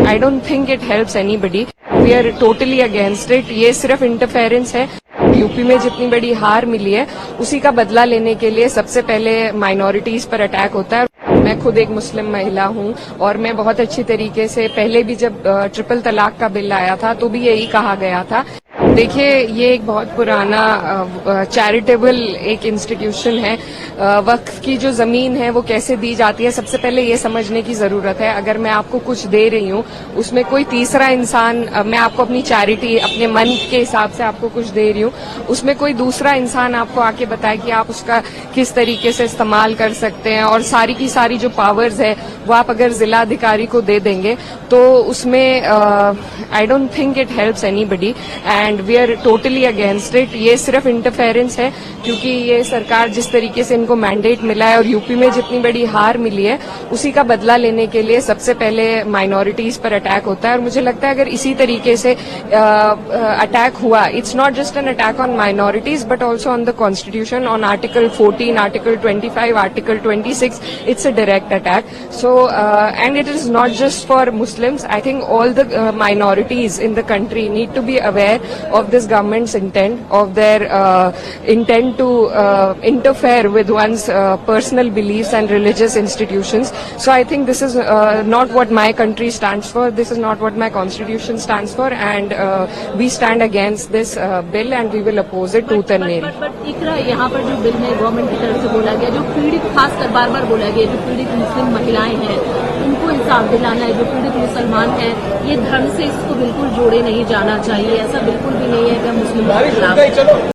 I don't think it helps anybody. We are totally against it. ये सिर्फ interference है। UP में जितनी बड़ी हार मिली है उसी का बदला लेने के लिए सबसे पहले माइनॉरिटीज पर अटैक होता है। मैं खुद एक मुस्लिम महिला हूं और मैं बहुत अच्छी तरीके से पहले भी जब ट्रिपल तलाक का बिल आया था तो भी यही कहा गया था। देखिए, ये एक बहुत पुराना चैरिटेबल एक इंस्टीट्यूशन है। वक्फ की जो जमीन है वो कैसे दी जाती है, सबसे पहले ये समझने की जरूरत है। अगर मैं आपको कुछ दे रही हूँ, उसमें कोई तीसरा इंसान, मैं आपको अपनी चैरिटी अपने मन के हिसाब से आपको कुछ दे रही हूँ, उसमें कोई दूसरा इंसान आपको आके बताए कि आप उसका किस तरीके से इस्तेमाल कर सकते हैं और सारी की सारी जो पावर्स है वो आप अगर जिला अधिकारी को दे देंगे तो उसमें I don't think it helps anybody and we are totally against it. ये सिर्फ इंटरफेरेंस है, क्योंकि ये सरकार जिस तरीके से इनको मैंडेट मिला है और यूपी में जितनी बड़ी हार मिली है उसी का बदला लेने के लिए सबसे पहले माइनॉरिटीज पर अटैक होता है। और मुझे लगता है अगर इसी तरीके से अटैक हुआ, it's not just an attack on minorities but also on the constitution, on article 14, article 25, article 26, it's a direct attack. So and it is not just for Muslims. I think all the minorities in the country need to be aware of this government's intent, of their intent to interfere with one's personal beliefs and religious institutions. So I think this is not what my country stands for. This is not what my constitution stands for, and we stand against this bill and we will oppose it tooth and nail. but इकरा यहाँ पर जो bill में government की तरफ से बोला गया, जो पीड़ित खासकर बार बार बोला गया, जो पीड़ित मुस्लिम महिलाएं हैं उनको इंसाफ दिलाना है, जो पीड़ित मुसलमान हैं, ये धर्म से इसको बिल्कुल जोड़े नहीं जाना चाहिए। ऐसा बिल्कुल भी नहीं है कि मुस्लिम के खिलाफ